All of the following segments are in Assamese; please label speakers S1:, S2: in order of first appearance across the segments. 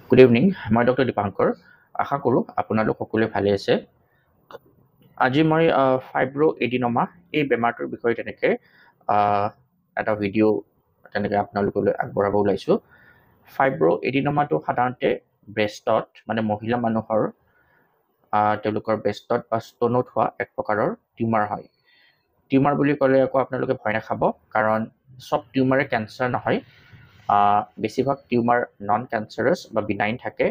S1: গুড ইভিনিং, মই ডক্টৰ দীপাংকৰ। আশা কৰোঁ আপোনালোক সকলোৱে ভালে আছে। আজি মই ফাইব্ৰ এডিনমা এই বেমাৰটোৰ বিষয়ে তেনেকৈ এটা ভিডিঅ' তেনেকৈ আপোনালোকলৈ আগবঢ়াব ওলাইছোঁ। ফাইব্ৰ এডিনমাটো সাধাৰণতে ব্ৰেষ্টত মানে মহিলা মানুহৰ তেওঁলোকৰ ব্ৰেষ্টত বা স্তনত হোৱা এক প্ৰকাৰৰ টিউমাৰ হয়। টিউমাৰ বুলি ক'লে আকৌ আপোনালোকে ভয় নাখাব, কাৰণ চব টিউমাৰে কেঞ্চাৰ নহয়। বেছিভাগ টিউমাৰ নন কেঞ্চাৰাছ বা বিনাইন থাকে,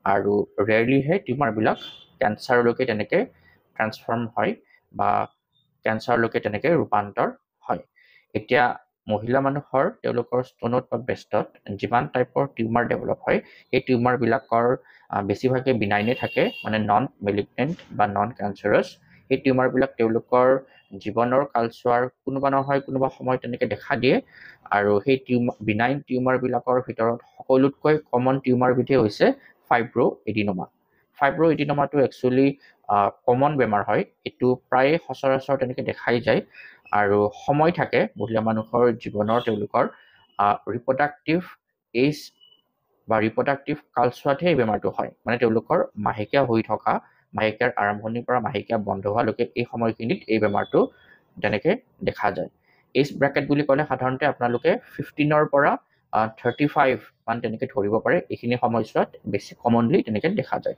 S1: আৰু ৰেয়াৰলিহে টিউমাৰবিলাক কেঞ্চাৰলৈকে তেনেকৈ ট্ৰান্সফৰ্ম হয় বা কেঞ্চাৰলৈকে তেনেকৈ ৰূপান্তৰ হয়। এতিয়া মহিলা মানুহৰ তেওঁলোকৰ স্তনত বা ব্ৰেষ্টত যিমান টাইপৰ টিউমাৰ ডেভেলপ হয়, সেই টিউমাৰবিলাকৰ বেছিভাগে বিনাইনে থাকে, মানে নন মেলিগনেণ্ট বা নন কেঞ্চাৰাছ। সেই টিউমাৰবিলাক তেওঁলোকৰ জীৱনৰ কালচোৱাৰ কোনোবা নহয় কোনোবা সময়ত তেনেকৈ দেখা দিয়ে, আৰু সেই বিনাইন টিউমাৰবিলাকৰ ভিতৰত সকলোতকৈ কমন টিউমাৰবিধেই হৈছে ফাইব্ৰ এডিনমা। ফাইব্ৰ এডিনমাটো একচুৱেলি কমন বেমাৰ হয়। এইটো প্ৰায়ে সচৰাচৰ তেনেকৈ দেখাই যায়, আৰু সময় থাকে মহিলা মানুহৰ জীৱনৰ তেওঁলোকৰ ৰিপ্ৰডাক্টিভ এইজ বা ৰিপ্ৰডাক্টিভ কালচোৱাতহে এই বেমাৰটো হয়। মানে তেওঁলোকৰ মাহেকীয়া হৈ থকা, মাহেকীয়াৰ আৰম্ভণিৰ পৰা মাহেকীয়া বন্ধ হোৱালৈকে এই সময়খিনিত এই বেমাৰটো তেনেকৈ দেখা যায়। এইজ ব্ৰেকেট বুলি ক'লে সাধাৰণতে আপোনালোকে 15ৰ পৰা 35 মান তেনেকৈ ধৰিব পাৰে। এইখিনি সময়ছোৱাত বেছি কমনলি তেনেকৈ দেখা যায়।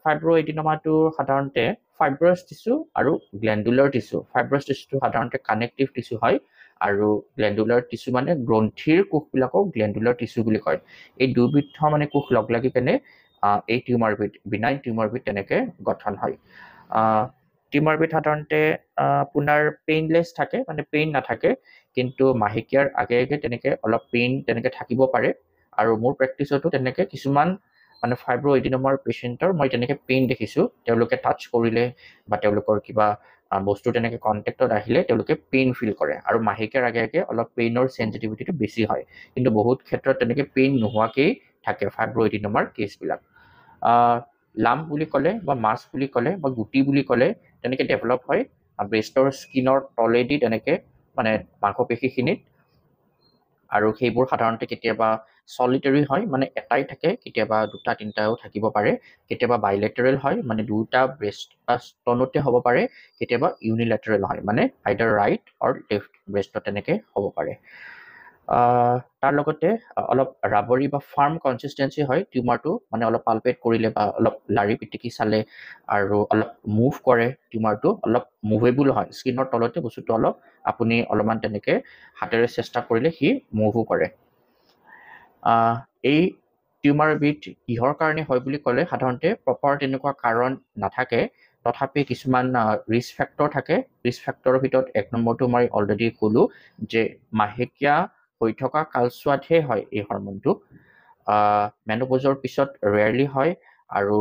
S1: ফাইব্ৰ এডিনমাটো সাধাৰণতে ফাইব্ৰাছ টিচু আৰু গ্লেণ্ডুলাৰ টিচু। ফাইব্ৰাছ টিচুটো সাধাৰণতে কানেক্টিভ টিচু হয়, আৰু গ্লেণ্ডুলাৰ টিচু মানে গ্ৰন্থিৰ কোষবিলাকক গ্লেণ্ডুলাৰ টিচু বুলি কয়। এই দুবিধ মানে কোষ লগ লাগি কেনে এই টিউমাৰবিধ, বিনাইন টিউমাৰবিধ তেনেকৈ গঠন হয়। টিউমাৰবিধ সাধাৰণতে আপোনাৰ পেইনলেছ থাকে, মানে পেইন নাথাকে, কিন্তু মাহেকীয়াৰ আগে আগে তেনেকৈ অলপ পেইন তেনেকৈ থাকিব পাৰে। আৰু মোৰ প্ৰেক্টিছতো তেনেকৈ কিছুমান মানে ফাইব্ৰ এডিনমাৰ পেচেণ্টৰ মই তেনেকৈ পেইন দেখিছোঁ। তেওঁলোকে টাচ কৰিলে বা তেওঁলোকৰ কিবা বস্তু তেনেকৈ কণ্টেক্টত আহিলে তেওঁলোকে পেইন ফিল কৰে, আৰু মাহেকীয়াৰ আগে আগে অলপ পেইনৰ চেঞ্চিটিভিটিটো বেছি হয়। কিন্তু বহুত ক্ষেত্ৰত তেনেকৈ পেইন নোহোৱাকেই থাকে ফাইব্ৰ এডিনমাৰ কেছবিলাক। লাম্প বুলি ক'লে বা মাছ বুলি ক'লে বা গুটি বুলি ক'লে তেনেকৈ ডেভেলপ হয় ব্ৰেষ্টৰ স্কিনৰ তলেদি তেনেকৈ, মানে মাংসপেশীখিনিত। আৰু সেইবোৰ সাধাৰণতে কেতিয়াবা চলিটাৰী হয়, মানে এটাই থাকে, কেতিয়াবা দুটা তিনিটাও থাকিব পাৰে, কেতিয়াবা বাইলেটাৰেল হয়, মানে দুটা ব্ৰেষ্ট বা স্তনতে হ'ব পাৰে, কেতিয়াবা ইউনিলেটাৰেল হয়, মানে আইদাৰ ৰাইট অৰ লেফ্ট ব্ৰেষ্টত তেনেকৈ হ'ব পাৰে। তাৰ লগতে অলপ ৰাবৰী বা ফাৰ্ম কনচিষ্টেঞ্চি হয় টিউমাৰটো, মানে অলপ পালপেট কৰিলে বা অলপ লাৰি পিটিকি চালে আৰু অলপ মুভ কৰে, টিউমাৰটো অলপ মুভেবল হয়। স্কিনৰ তলতে বস্তুটো আপুনি অলপমান তেনেকৈ হাতেৰে চেষ্টা কৰিলে সি মুভো কৰে। এই টিউমাৰবিধ কিহৰ কাৰণে হয় বুলি ক'লে সাধাৰণতে প্ৰপাৰ তেনেকুৱা কাৰণ নাথাকে, তথাপি কিছুমান ৰিস্ক ফেক্টৰ থাকে। ৰিস্ক ফেক্টৰৰ ভিতৰত 1 নম্বৰটো মই অলৰেডি ক'লোঁ, যে মাহেকীয়া হৈ থকা কালচোৱাতহে হয় এই হৰমনটো। মেনোপজৰ পিছত ৰেয়াৰলি হয়, আৰু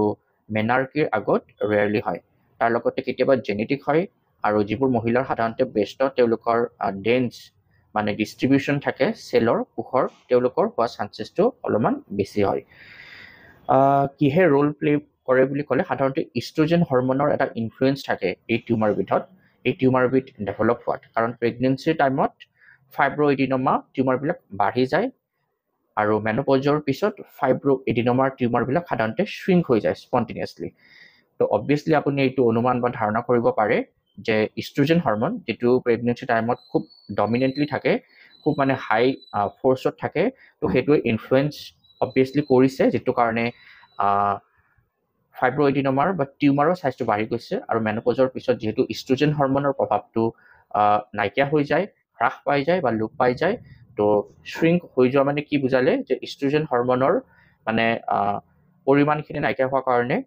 S1: মেনাৰ্কিৰ আগত ৰেয়াৰলি হয়। তাৰ লগতে কেতিয়াবা জেনেটিক হয়, আৰু যিবোৰ মহিলাৰ সাধাৰণতে ব্ৰেষ্টত তেওঁলোকৰ ডেন্স মানে ডিষ্ট্ৰিবিউশ্যন থাকে চেলৰ কোষৰ, তেওঁলোকৰ হোৱা চান্সেছটো অলপমান বেছি হয়। কিহে ৰোল প্লে কৰে বুলি ক'লে সাধাৰণতে ইষ্ট্ৰজেন হৰমনৰ এটা ইনফ্লুৱেঞ্চ থাকে এই টিউমাৰবিধত, এই টিউমাৰবিধ ডেভেলপ হোৱাত। কাৰণ প্ৰেগনেঞ্চিৰ টাইমত ফাইব্ৰ এডিনমা টিউমাৰবিলাক বাঢ়ি যায়, আৰু মেনোপজৰ পিছত ফাইব্ৰ এডিনমাৰ টিউমাৰবিলাক সাধাৰণতে শ্ৰিংক হৈ যায় স্পণ্টেনিয়াছলি। তো অবভিয়াছলি আপুনি এইটো অনুমান বা ধাৰণা কৰিব পাৰে যে ইষ্ট্ৰজেন হৰমন, যিটো প্ৰেগনেঞ্চি টাইমত খুব ডমিনেণ্টলি থাকে, খুব মানে হাই ফ'ৰ্চত থাকে, তো সেইটোৱে ইনফ্লুৱেঞ্চ অবভিয়াছলি কৰিছে, যিটো কাৰণে ফাইব্ৰ এডিনমাৰ বা টিউমাৰৰ চাইজটো বাঢ়ি গৈছে। আৰু মেনোপজৰ পিছত যিহেতু ইষ্ট্ৰজেন হৰমনৰ প্ৰভাৱটো নাইকিয়া হৈ যায়, হ্ৰাস পাই যায় বা লোপ পাই যায়, তো শ্ৰিংক হৈ যোৱা মানে কি বুজালে, যে ইষ্ট্ৰজেন হৰমনৰ মানে পৰিমাণখিনি নাইকিয়া হোৱাৰ কাৰণে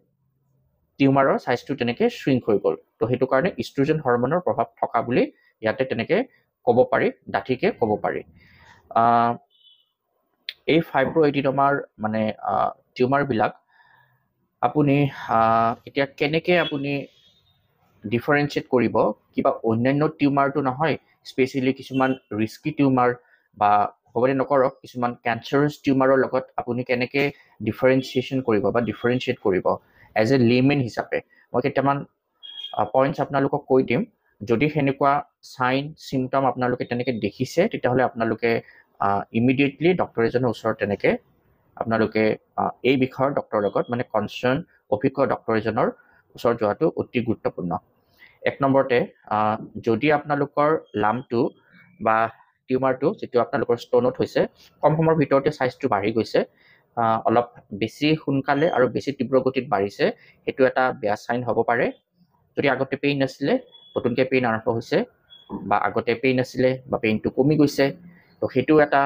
S1: টিউমাৰৰ চাইজটো তেনেকৈ শ্ৰিংক হৈ গ'ল। তো সেইটো কাৰণে ইষ্ট্ৰজেন হৰমনৰ প্ৰভাৱ থকা বুলি ইয়াতে তেনেকৈ ক'ব পাৰি, ডাঠিকে ক'ব পাৰি। এই ফাইব্ৰ এডিনমাৰ মানে টিউমাৰবিলাক আপুনি এতিয়া কেনেকৈ আপুনি ডিফাৰেঞ্চিয়েট কৰিব, কিবা অন্যান্য টিউমাৰটো নহয়, স্পেচিয়েলি কিছুমান ৰিস্কি টিউমাৰ বা হ'বনে নকৰক কিছুমান কেঞ্চাৰাছ টিউমাৰৰ লগত আপুনি কেনেকৈ ডিফাৰেঞ্চিয়েশ্যন কৰিব বা ডিফাৰেঞ্চিয়েট কৰিব এজ এ লেমেন হিচাপে। মই কেইটামান পইণ্টছ আপোনালোকক কৈ দিম। যদি সেনেকুৱা চাইন চিমটম আপোনালোকে তেনেকৈ দেখিছে, তেতিয়াহ'লে আপোনালোকে ইমিডিয়েটলি ডক্তৰ এজনৰ ওচৰত তেনেকৈ আপোনালোকে এই বিষয়ৰ ডক্টৰৰ লগত মানে কনচাৰ্ন অভিজ্ঞ ডক্টৰ এজনৰ ওচৰত যোৱাটো অতি গুৰুত্বপূৰ্ণ। এক নম্বৰতে যদি আপোনালোকৰ লাম্পটো বা টিউমাৰটো যিটো আপোনালোকৰ ষ্ট'নত হৈছে কম সময়ৰ ভিতৰতে চাইজটো বাঢ়ি গৈছে, অলপ বেছি সোনকালে আৰু বেছি তীব্ৰ গতিত বাঢ়িছে, সেইটো এটা বেয়া চাইন হ'ব পাৰে। যদি আগতে পেইন নাছিলে, নতুনকৈ পেইন আৰম্ভ হৈছে, বা আগতে পেইন আছিলে বা পেইনটো কমি গৈছে, তো সেইটো এটা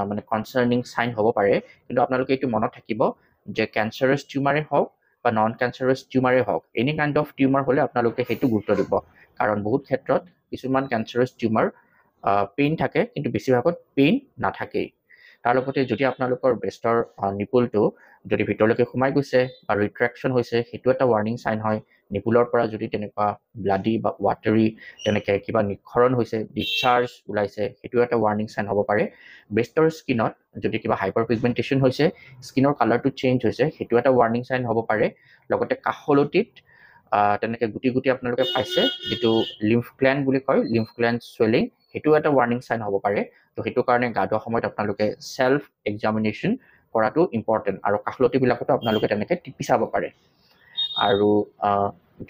S1: মানে কনচাৰ্নিং চাইন হ'ব পাৰে। কিন্তু আপোনালোকে এইটো মনত থাকিব যে কেঞ্চাৰাছ টিউমাৰে হওক বা নন কেঞ্চাৰাছ টিউমাৰে হওক, এনি কাইণ্ড অফ টিউমাৰ হ'লে আপোনালোকে সেইটো গুৰুত্ব দিব। কাৰণ বহুত ক্ষেত্ৰত কিছুমান কেঞ্চাৰাছ টিউমাৰ পেইন থাকে, কিন্তু বেছিভাগত পেইন নাথাকেই। তাৰ লগতে যদি আপোনালোকৰ ব্ৰেষ্টৰ নিপুলটো যদি ভিতৰলৈকে সোমাই গৈছে বা ৰিট্ৰেকশ্যন হৈছে, সেইটো এটা ৱাৰ্ণিং চাইন হয়। নিপুলৰ পৰা যদি তেনেকুৱা ব্লাডি বা ৱাটাৰী তেনেকৈ কিবা নিক্ষৰণ হৈছে, ডিছচাৰ্জ ওলাইছে, সেইটো এটা ৱাৰ্ণিং চাইন হ'ব পাৰে। ব্ৰেষ্টৰ স্কিনত যদি কিবা হাইপাৰ পিগমেণ্টেশ্যন হৈছে, স্কিনৰ কালাৰটো চেঞ্জ হৈছে, সেইটো এটা ৱাৰ্ণিং চাইন হ'ব পাৰে। লগতে কাষলতিত তেনেকৈ গুটি গুটি আপোনালোকে পাইছে, যিটো লিম্ফ গ্লেণ্ড বুলি কয়, লিম্ফ গ্লেণ্ড চুৱেলিং, সেইটো এটা ৱাৰ্ণিং চাইন হ'ব পাৰে। তো সেইটো কাৰণে গা ধোৱা সময়ত আপোনালোকে চেল্ফ এক্সামিনেশ্যন কৰাটো ইম্পৰ্টেণ্ট। আৰু কাষলতিবিলাকতো আপোনালোকে তেনেকৈ টিপি চাব পাৰে। আৰু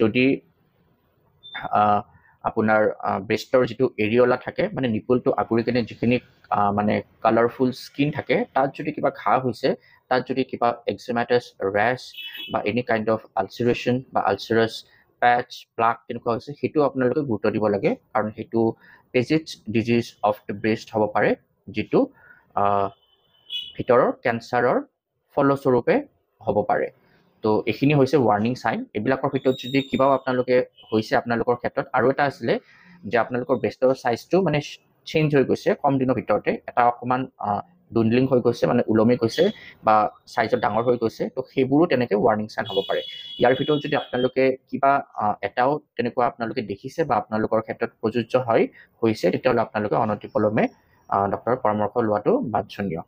S1: যদি আপোনাৰ ব্ৰেষ্টৰ যিটো এৰিঅলা থাকে, মানে নিপুলটো আগুৰি কেনে যিখিনি মানে কালাৰফুল স্কিন থাকে, তাত যদি কিবা ঘাঁ হৈছে, তাত যদি কিবা এক্সেমাটাছ ৰেছ বা এনি কাইণ্ড অফ আলচাৰেশ্যন বা আলচাৰাছ পেচ প্লাক তেনেকুৱা হৈছে, সেইটো আপোনালোকে গুৰুত্ব দিব লাগে। কাৰণ সেইটো পেজিটছ ডিজিজ অফ দ্য ব্ৰেষ্ট হ'ব পাৰে, যিটো ভিতৰৰ কেঞ্চাৰৰ ফলস্বৰূপে হ'ব পাৰে। তো এইখিনি হৈছে ৱাৰ্ণিং চাইন। এইবিলাকৰ ভিতৰত যদি কিবাও আপোনালোকে হৈছে আপোনালোকৰ ক্ষেত্ৰত, আৰু এটা আছিলে যে আপোনালোকৰ ব্ৰেষ্টৰ চাইজটো মানে চেঞ্জ হৈ গৈছে কম দিনৰ ভিতৰতে, এটা অকণমান ডুণ্ডলিং হৈ গৈছে, মানে ওলমি গৈছে বা চাইজত ডাঙৰ হৈ গৈছে, তো সেইবোৰো তেনেকৈ ৱাৰ্ণিং চাইন হ'ব পাৰে। ইয়াৰ ভিতৰত যদি আপোনালোকে কিবা এটাও তেনেকুৱা আপোনালোকে দেখিছে বা আপোনালোকৰ ক্ষেত্ৰত প্ৰযোজ্য হৈছে, তেতিয়াহ'লে আপোনালোকে অনতিপলমে ডক্টৰৰ পৰামৰ্শ লোৱাটো বাঞ্ছনীয়।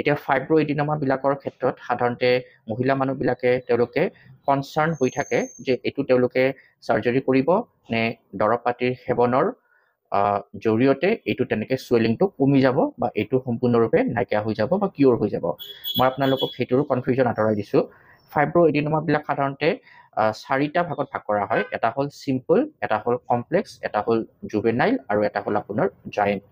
S1: এতিয়া ফাইব্ৰ'এডিনোমাবিলাকৰ ক্ষেত্ৰত সাধাৰণতে মহিলা মানুহবিলাকে তেওঁলোকে কনচাৰ্ণ হৈ থাকে যে এইটো তেওঁলোকে চাৰ্জাৰী কৰিব নে দৰৱ পাতিৰ সেৱনৰ জৰিয়তে এইটো তেনেকৈ চুৱেলিংটো কমি যাব বা এইটো সম্পূৰ্ণৰূপে নাইকিয়া হৈ যাব বা কিয়ৰ হৈ যাব। মই আপোনালোকক সেইটোৰো কনফিউজন আঁতৰাই দিছোঁ। ফাইব্ৰ'এডিনোমাবিলাক সাধাৰণতে 4টা ভাগত ভাগ কৰা হয়। এটা হ'ল চিম্পল, এটা হ'ল কমপ্লেক্স, এটা হ'ল জুভেনাইল আৰু এটা হ'ল আপোনাৰ জায়েণ্ট।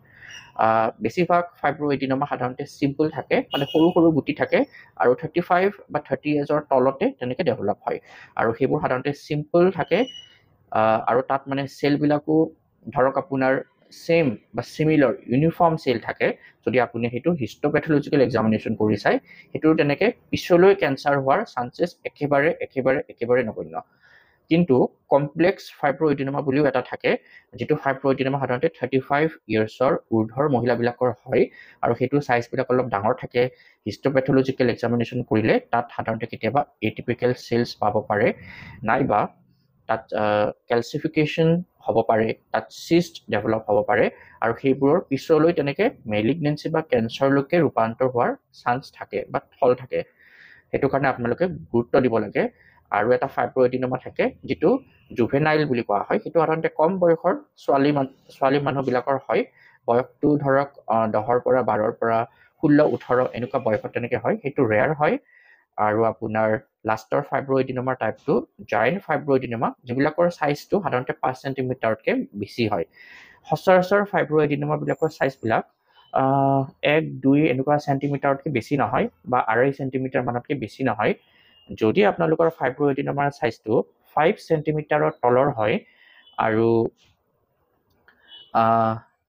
S1: বেছিভাগ ফাইব্ৰ'এডিনোমা সাধাৰণতে চিম্পল থাকে, মানে সৰু সৰু গুটি থাকে, আৰু 35 বা 30 এজৰ তলতে তেনেকৈ ডেভেলপ হয়। আৰু সেইবোৰ সাধাৰণতে চিম্পল থাকে, আৰু তাত মানে চেলবিলাকো ধৰক আপোনাৰ চেম বা চিমিলাৰ ইউনিফৰ্ম চেল থাকে। যদি আপুনি সেইটো হিষ্টোপেথলজিকেল এক্সামিনেশ্যন কৰি চায়, সেইটো তেনেকৈ পিছলৈ কেঞ্চাৰ হোৱাৰ চান্সেছ একেবাৰে নগণ্য। কিন্তু কমপ্লেক্স ফাইব্ৰ'এডিনোমা বুলিও এটা থাকে, যিটো ফাইব্ৰ'এডিনোমা সাধাৰণতে 35 ইয়াৰ্ছৰ ঊৰ্ধৰ মহিলাবিলাকৰ হয়, আৰু সেইটো চাইজবিলাক অলপ ডাঙৰ থাকে। হিষ্টোপেথলজিকেল এক্সামিনেশ্যন কৰিলে তাত সাধাৰণতে কেতিয়াবা এটিপিকেল চেলছ পাব পাৰে, নাইবা তাত কেলচিফিকেশ্যন হ'ব পাৰে, তাত চিষ্ট ডেভেলপ হ'ব পাৰে, আৰু সেইবোৰৰ পিছলৈ তেনেকৈ মেলিগনেঞ্চি বা কেঞ্চাৰলৈকে ৰূপান্তৰ হোৱাৰ চান্স থাকে বা থল থাকে। সেইটো কাৰণে আপোনালোকে গুৰুত্ব দিব লাগে। আৰু এটা ফাইব্ৰ'এডিনোমা থাকে যিটো জুভেনাইল বুলি কোৱা হয়, সেইটো সাধাৰণতে কম বয়সৰ ছোৱালী মানুহবিলাকৰ হয়। বয়সটো ধৰক 10ৰ পৰা 12ৰ পৰা 16-18 এনেকুৱা বয়সত তেনেকৈ হয়, সেইটো ৰেয়াৰ হয়। আৰু আপোনাৰ লাষ্টৰ ফাইব্ৰ'এডিনোমাৰ টাইপটো জায়েণ্ট ফাইব্ৰ'এডিনোমা, যিবিলাকৰ চাইজটো সাধাৰণতে 5 চেণ্টিমিটাৰতকৈ বেছি হয়। সচৰাচৰ ফাইব্ৰ'এডিনোমাবিলাকৰ চাইজবিলাক 1-2 এনেকুৱা চেণ্টিমিটাৰতকৈ বেছি নহয়, বা 2.5 চেণ্টিমিটাৰ মানতকৈ বেছি নহয়। যদি আপোনালোকৰ ফাইব্ৰ'এডিনোমাৰ চাইজটো 5 চেণ্টিমিটাৰৰ তলৰ হয়, আৰু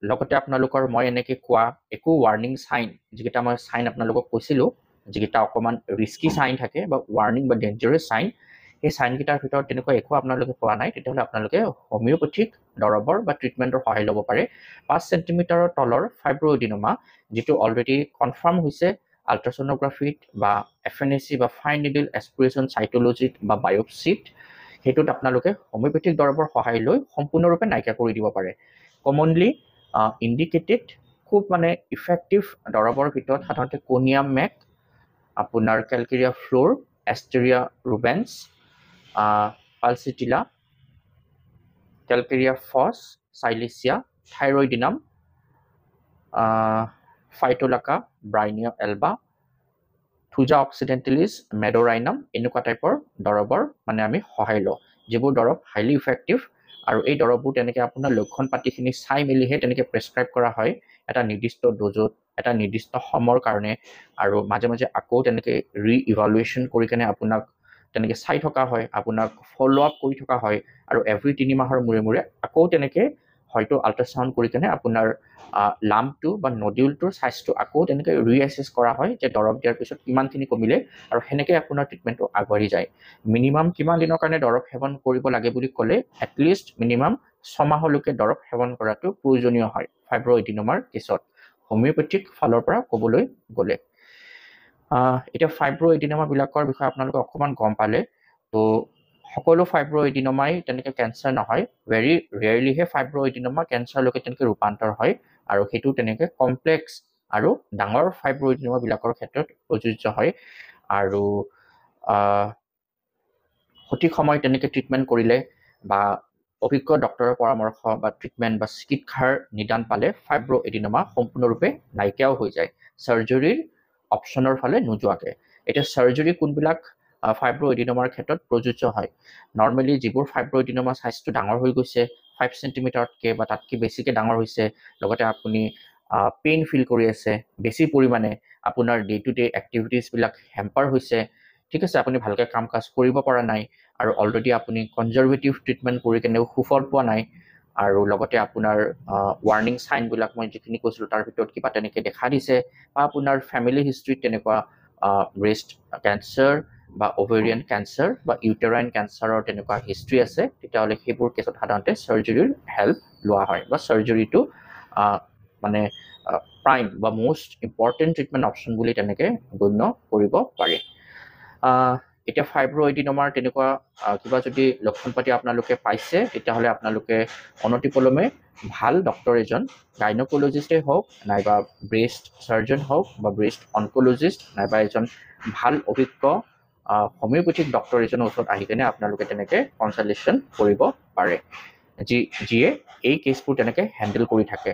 S1: লগতে আপোনালোকৰ মই এনেকৈ কোৱা একো ৱাৰ্ণিং চাইন, যিকেইটা মই চাইন আপোনালোকক কৈছিলোঁ, যিকেইটা অকণমান ৰিস্কি চাইন থাকে বা ৱাৰ্ণিং বা ডেঞ্জাৰাছ চাইন, সেই চাইনকেইটাৰ ভিতৰত তেনেকুৱা একো আপোনালোকে পোৱা নাই, তেতিয়াহ'লে আপোনালোকে হোমিঅ'পেথিক দৰৱৰ বা ট্ৰিটমেণ্টৰ সহায় ল'ব পাৰে। 5 চেণ্টিমিটাৰৰ তলৰ ফাইব্ৰ'এডিনোমা, যিটো অলৰেডি কনফাৰ্ম হৈছে আল্ট্ৰাছ'ন'গ্ৰাফিত বা FNAC বা ফাইন নিডল এস্পিৰেশ্যন চাইটলজিত বা বায়'পছিত, সেইটোত আপোনালোকে হোমিঅ'পেথিক দৰৱৰ সহায় লৈ সম্পূৰ্ণৰূপে নাইকিয়া কৰি দিব পাৰে। কমনলি ইণ্ডিকেটেড খুব মানে ইফেক্টিভ দৰৱৰ ভিতৰত সাধাৰণতে কোনিয়াম মেক, আপোনাৰ calcarea fluor, asterias rubens, pulsatilla, calcarea phos, silicea, thyroidinum, phytolacca, bryonia alba, thuja occidentalis medorrhinum এনেকুৱা টাইপৰ দৰৱৰ মানে আমি সহায় লওঁ, যিবোৰ দৰৱ হাইলি ইফেক্টিভ আৰু এই দৰৱবোৰ তেনেকৈ আপোনাৰ লক্ষণ পাতিখিনি চাই মেলিহে তেনেকৈ প্ৰেছক্ৰাইব কৰা হয় এটা নিৰ্দিষ্ট ড'জত এটা নিৰ্দিষ্ট সময়ৰ কাৰণে, আৰু মাজে মাজে আকৌ তেনেকৈ ৰিইভালুৱেশ্যন কৰি কেনে আপোনাক তেনেকৈ চাই থকা হয়, আপোনাক ফ'ল' আপ কৰি থকা হয়, আৰু এভৰি 3 মাহৰ মূৰে মূৰে আকৌ তেনেকৈ হয়তো আল্ট্ৰাচাউণ্ড কৰি কেনে আপোনাৰ লাম্পটো বা নডিউলটোৰ চাইজটো আকৌ তেনেকৈ ৰিএছেছ কৰা হয় যে দৰৱ দিয়াৰ পিছত কিমানখিনি কমিলে, আৰু সেনেকৈ আপোনাৰ ট্ৰিটমেণ্টটো আগবাঢ়ি যায়। মিনিমাম কিমান দিনৰ কাৰণে দৰৱ সেৱন কৰিব লাগে বুলি ক'লে এটলিষ্ট মিনিমাম 6 মাহলৈকে দৰৱ সেৱন কৰাটো প্ৰয়োজনীয় হয় ফাইব্ৰ'এডিনোমাৰ কেছত, হোমিঅ'পেথিক ফালৰ পৰা ক'বলৈ গ'লে। এতিয়া ফাইব্ৰ'এডিনোমাবিলাকৰ বিষয়ে আপোনালোকে অকণমান গম পালে। তো সকলো ফাইব্ৰ'এডিনোমাই তেনেকৈ কেঞ্চাৰ নহয়, ভেৰি ৰেয়াৰলিহে ফাইব্ৰ'এডিনোমা কেঞ্চাৰলৈকে তেনেকৈ ৰূপান্তৰ হয়, আৰু সেইটো তেনেকৈ কমপ্লেক্স আৰু ডাঙৰ ফাইব্ৰ'এডিনোমাবিলাকৰ ক্ষেত্ৰত প্ৰযোজ্য হয়। আৰু সঠিক সময়ত তেনেকৈ ট্ৰিটমেণ্ট কৰিলে বা অভিজ্ঞ ডক্টৰৰ পৰামৰ্শ বা ট্ৰিটমেণ্ট বা চিকিৎসাৰ নিদান পালে ফাইব্ৰ'এডিনোমা সম্পূৰ্ণৰূপে নাইকিয়াও হৈ যায়, চাৰ্জাৰীৰ অপশ্যনৰ ফালে নোযোৱাকৈ। এতিয়া চাৰ্জাৰী কোনবিলাক ফাইব্ৰ'এডিনোমাৰ ক্ষেত্ৰত প্ৰযোজ্য হয়? নৰ্মেলি যিবোৰ ফাইব্ৰ'এডিনোমা চাইজটো ডাঙৰ হৈ গৈছে 5 চেণ্টিমিটাৰতকৈ বা তাতকৈ বেছিকৈ ডাঙৰ হৈছে, লগতে আপুনি পেইন ফিল কৰি আছে, বেছি পৰিমাণে আপোনাৰ ডে টু ডে এক্টিভিটিছবিলাক হেম্পাৰ হৈছে, ঠিক আছে, আপুনি ভালকৈ কাম কাজ কৰিব পৰা নাই, আৰু অলৰেডি আপুনি কনজাৰভেটিভ ট্ৰিটমেণ্ট কৰি কেনেও সুফল পোৱা নাই, আৰু লগতে আপোনাৰ ৱাৰ্ণিং চাইনবিলাক মই যিখিনি কৈছিলোঁ তাৰ ভিতৰত কিবা তেনেকৈ দেখা দিছে, বা আপোনাৰ ফেমিলি হিষ্ট্ৰীত তেনেকুৱা ব্ৰেষ্ট কেঞ্চাৰ বা অভেৰিয়ান কেঞ্চাৰ বা ইউটেৰাইন কেঞ্চাৰৰ তেনেকুৱা হিষ্ট্ৰী আছে, তেতিয়াহ'লে সেইবোৰ কেছত সাধাৰণতে চাৰ্জাৰীৰ হেল্প লোৱা হয়, বা চাৰ্জাৰীটো মানে প্ৰাইম বা মষ্ট ইম্পৰ্টেণ্ট ট্ৰিটমেণ্ট অপশ্যন বুলি তেনেকৈ গণ্য কৰিব পাৰি। এতিয়া ফাইব্ৰ'এডিনোমাৰ তেনেকুৱা কিবা যদি লক্ষণ পাতি আপোনালোকে পাইছে, তেতিয়াহ'লে আপোনালোকে অনতিপলমে ভাল ডক্টৰ এজন, গাইনকলজিষ্টেই হওক নাইবা ব্ৰেষ্ট চাৰ্জন হওক বা ব্ৰেষ্ট অনকলজিষ্ট নাইবা এজন ভাল অভিজ্ঞ হোমিঅ'পেথিক ডক্টৰ এজনৰ ওচৰত আহি কেনে আপোনালোকে তেনেকৈ কনচাল্টেশ্যন কৰিব পাৰে, যিয়ে এই কেছবোৰ তেনেকৈ হেণ্ডেল কৰি থাকে।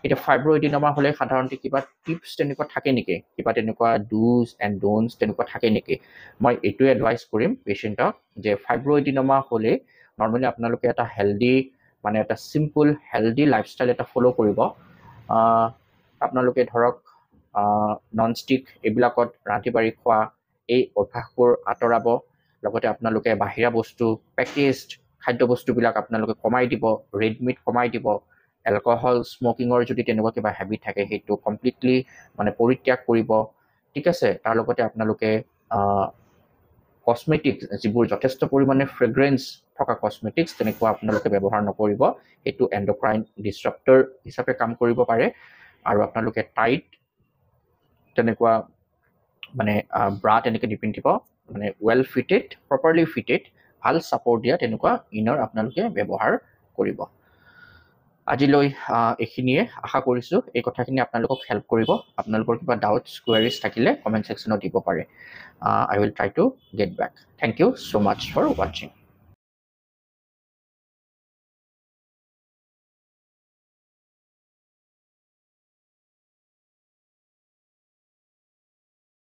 S1: এতিয়া ফাইব্ৰ'এডিনোমা হ'লে সাধাৰণতে কিবা টিপছ তেনেকুৱা থাকে নেকি, কিবা তেনেকুৱা ডুজ এণ্ড ড'নটছ তেনেকুৱা থাকে নেকি? মই এইটোৱে এডভাইচ কৰিম পেচেণ্টক যে ফাইব্ৰ'এডিনোমা হ'লে নৰ্মেলি আপোনালোকে এটা হেল্ডি মানে এটা চিম্পল হেল্ডি লাইফষ্টাইল এটা ফ'ল' কৰিব। আপোনালোকে ধৰক ননষ্টিক এইবিলাকত ৰান্ধি বাঢ়ি খোৱা এই অভ্যাসবোৰ আঁতৰাব, লগতে আপোনালোকে বাহিৰা বস্তু পেকেজড খাদ্যবস্তুবিলাক আপোনালোকে কমাই দিব, ৰেড মিট কমাই দিব, এলকহল স্মকিঙৰ যদি তেনেকুৱা কিবা হেবিট থাকে সেইটো কমপ্লিটলি মানে পৰিত্যাগ কৰিব, ঠিক আছে। তাৰ লগতে আপোনালোকে কছমেটিক্স যিবোৰ যথেষ্ট পৰিমাণে ফ্ৰেগ্ৰেঞ্চ থকা কছমেটিক্স তেনেকুৱা আপোনালোকে ব্যৱহাৰ নকৰিব, সেইটো এণ্ডক্ৰাইন ডিছৰাপ্টৰ হিচাপে কাম কৰিব পাৰে। আৰু আপোনালোকে টাইট তেনেকুৱা মানে ব্ৰা তেনেকৈ নিপিন্ধিব, মানে ৱেল ফিটেড প্ৰপাৰলি ফিটেড ভাল ছাপৰ্ট দিয়া তেনেকুৱা ইনাৰ আপোনালোকে ব্যৱহাৰ কৰিব। আজিলৈ এইখিনিয়ে, আশা কৰিছোঁ এই কথাখিনি আপোনালোকক হেল্প কৰিব। আপোনালোকৰ কিবা ডাউটছ কুৱেৰিজ থাকিলে কমেণ্ট ছেকশ্যনত দিব পাৰে। I will try to get back. Thank you so much for watching.